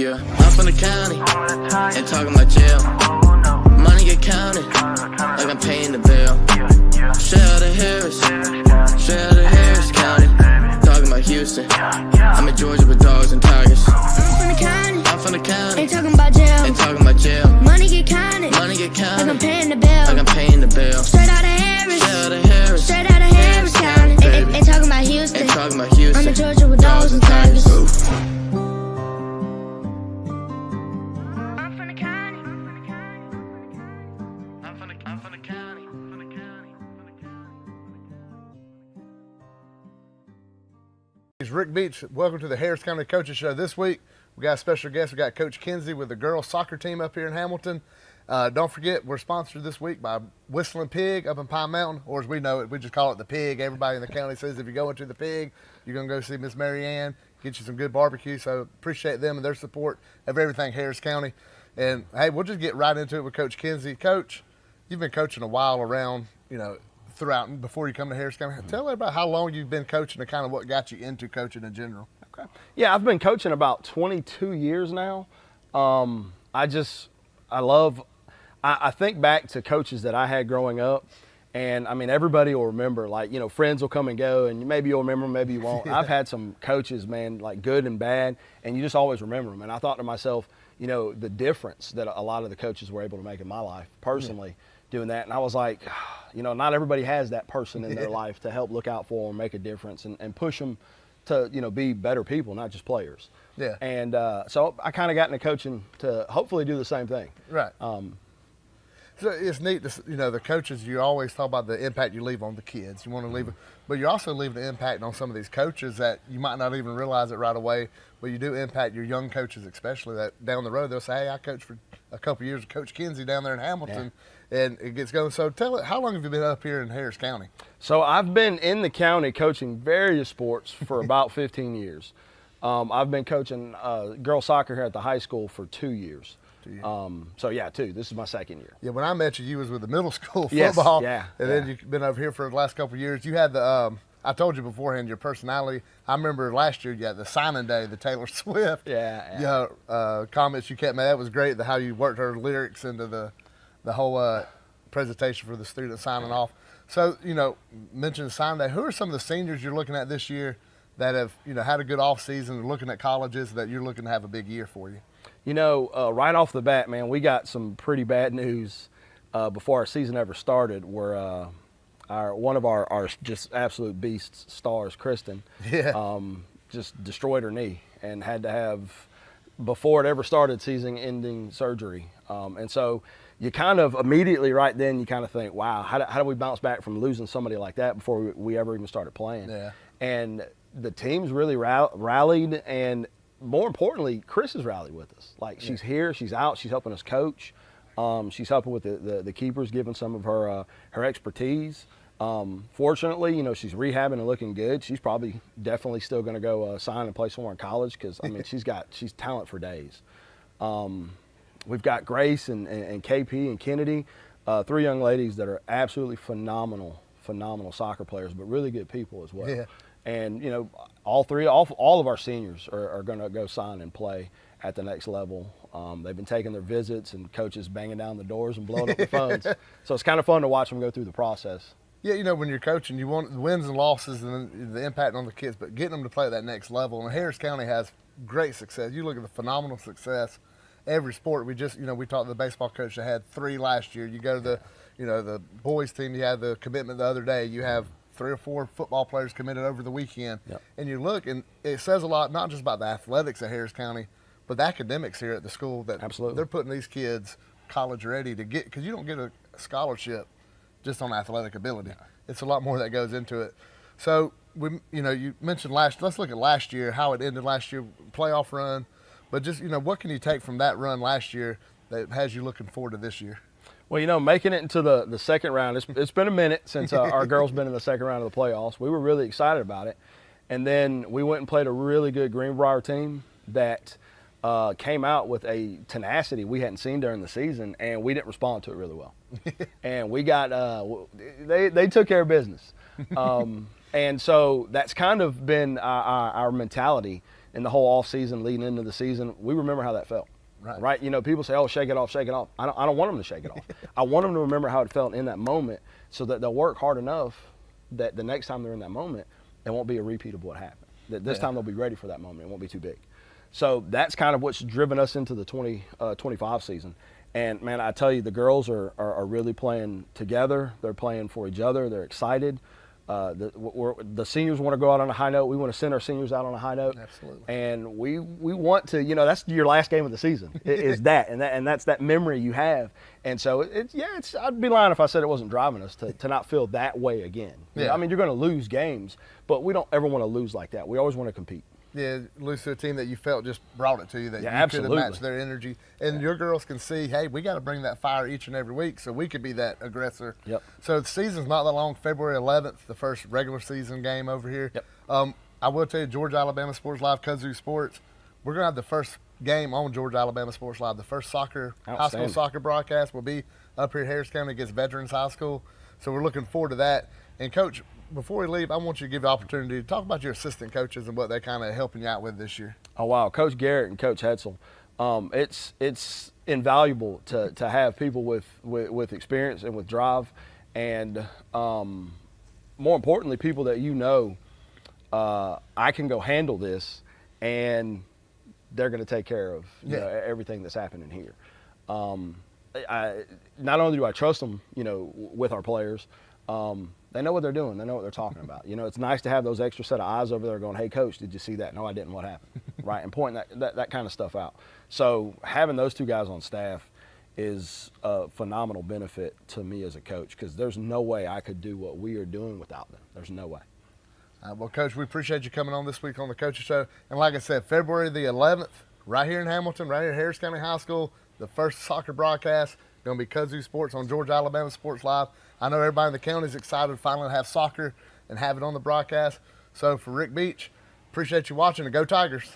Yeah, I'm from the county, ain't talking about jail. Money get counted, like I'm paying the bill. Straight out of Harris, straight out of Harris County. Talking about Houston, I'm in Georgia with dogs and tigers. I'm from the county, ain't talking about jail. Ain't talking about jail. Money get counted, like I'm paying the bill. Like I'm paying the bill. Straight out of Harris, straight out of Harris, straight out of Harris County. Ain't talking about Houston, ain't talking about Houston. I'm in Georgia with dogs and tigers. I'm from the county. I'm from the county. It's Rick Beach. Welcome to the Harris County Coaches Show. This week, we got a special guest. We got Coach Kinsey with the girls soccer team up here in Hamilton. Don't forget, we're sponsored this week by Whistling Pig up in Pine Mountain, or as we know it, we just call it the Pig. Everybody in the county says if you go into the Pig, you're going to go see Miss Mary Ann, get you some good barbecue. So appreciate them and their support of everything Harris County. And hey, we'll just get right into it with Coach Kinsey. Coach, you've been coaching a while around, throughout before you come to Harris County. Tell everybody how long you've been coaching and kind of what got you into coaching in general. Okay. Yeah, I've been coaching about 22 years now. I think back to coaches that I had growing up, and I mean, everybody will remember, friends will come and go, and maybe you'll remember them, maybe you won't. I've had some coaches, man, like good and bad, and you just always remember them. And I thought to myself, the difference that a lot of the coaches were able to make in my life personally doing that. And I was like, not everybody has that person in their life to help look out for them, make a difference, and push them to, be better people, not just players. Yeah. And so I kind of got into coaching to hopefully do the same thing. Right. So it's neat, the coaches, you always talk about the impact you leave on the kids. You want to leave it, but you're also leaving an impact on some of these coaches that you might not even realize it right away, but you do impact your young coaches, especially that down the road, they'll say, hey, I coached for a couple of years with Coach Kinsey down there in Hamilton, and it gets going. So tell it, how long have you been up here in Harris County? So I've been in the county coaching various sports for about 15 years. I've been coaching girls soccer here at the high school for 2 years. 2 years. 2. This is my second year. Yeah, when I met you, you was with the middle school football. Yes, and then you've been over here for the last couple of years. You had the, I told you beforehand, your personality. I remember last year you had the signing day, the Taylor Swift. Comments you kept, man, that was great, how you worked her lyrics into the whole presentation for the students signing off. So, mentioned the signing day. Who are some of the seniors you're looking at this year that have, had a good off season and looking at colleges that you're looking to have a big year for you? Right off the bat, man, we got some pretty bad news before our season ever started where one of our just absolute beast stars, Kristen, just destroyed her knee and had to have, before it ever started, season-ending surgery. And so you kind of immediately right then you kind of think, wow, how do we bounce back from losing somebody like that before we ever even started playing? Yeah. And the team's really rallied, and more importantly, Chris has rallied with us. She's here, she's out, she's helping us coach. She's helping with the keepers, giving some of her expertise. Fortunately, she's rehabbing and looking good. She's probably definitely still going to go sign and play somewhere in college because, I mean, she's talent for days. We've got Grace and KP and Kennedy, 3 young ladies that are absolutely phenomenal soccer players, but really good people as well. Yeah. And, all of our seniors are going to go sign and play at the next level. They've been taking their visits and coaches banging down the doors and blowing up the phones. So it's kind of fun to watch them go through the process. Yeah, when you're coaching, you want the wins and losses and the impact on the kids, but getting them to play at that next level. And Harris County has great success. You look at the phenomenal success. Every sport, we talked to the baseball coach that had 3 last year. You go to the boys team, you had the commitment the other day. You have 3 or 4 football players committed over the weekend. Yep. And you look, and it says a lot, not just about the athletics at Harris County, but the academics here at the school that Absolutely. They're putting these kids college ready to get, because you don't get a scholarship just on athletic ability. Yeah. It's a lot more that goes into it. So you mentioned let's look at last year, how it ended last year, playoff run, but just, what can you take from that run last year that has you looking forward to this year? Well, making it into the second round, it's been a minute since our girls been in the second round of the playoffs. We were really excited about it. And then we went and played a really good Greenbrier team that came out with a tenacity we hadn't seen during the season, and we didn't respond to it really well. And we got they took care of business. And so that's kind of been our mentality in the whole off season leading into the season, we remember how that felt. Right? You know, people say, "Oh, shake it off, shake it off." I don't want them to shake it off. I want them to remember how it felt in that moment, so that they'll work hard enough that the next time they're in that moment, it won't be a repeat of what happened. That this time they'll be ready for that moment. It won't be too big. So that's kind of what's driven us into the 2025 season. And man, I tell you, the girls are really playing together. They're playing for each other. They're excited. The seniors want to go out on a high note. We want to send our seniors out on a high note. Absolutely. And we want to, you know, that's your last game of the season is that, and that's that memory you have. And so I'd be lying if I said it wasn't driving us to not feel that way again. You know, I mean, you're going to lose games, but we don't ever want to lose like that. We always want to compete. Yeah, lose to a team that you felt just brought it to you, that you absolutely. could have matched their energy. And your girls can see, hey, we got to bring that fire each and every week so we could be that aggressor. Yep. So the season's not that long. February 11th, the first regular season game over here. Yep. I will tell you, Georgia Alabama Sports Live, Kazoo Sports, we're going to have the first game on Georgia Alabama Sports Live. The first high school soccer broadcast will be up here in Harris County against Veterans High School. So we're looking forward to that. And, Coach, before we leave, I want you to give the opportunity to talk about your assistant coaches and what they're kind of helping you out with this year. Oh, wow. Coach Garrett and Coach Hetzel. It's invaluable to have people with experience and with drive, and more importantly, people that you know, I can go handle this, and they're going to take care of you know, everything that's happening here. Not only do I trust them, you know, with our players, they know what they're doing. They know what they're talking about. You know, it's nice to have those extra set of eyes over there going, "Hey, Coach, did you see that?" "No, I didn't. What happened?" Right, and pointing that kind of stuff out. So having those two guys on staff is a phenomenal benefit to me as a coach, because there's no way I could do what we are doing without them. There's no way. Well, Coach, we appreciate you coming on this week on the Coaches Show. And like I said, February the 11th, right here in Hamilton, right here at Harris County High School, the first soccer broadcast, going to be Kazoo Sports on Georgia Alabama Sports Live. I know everybody in the county is excited to finally have soccer and have it on the broadcast. So for Rick Beach, appreciate you watching, and go Tigers.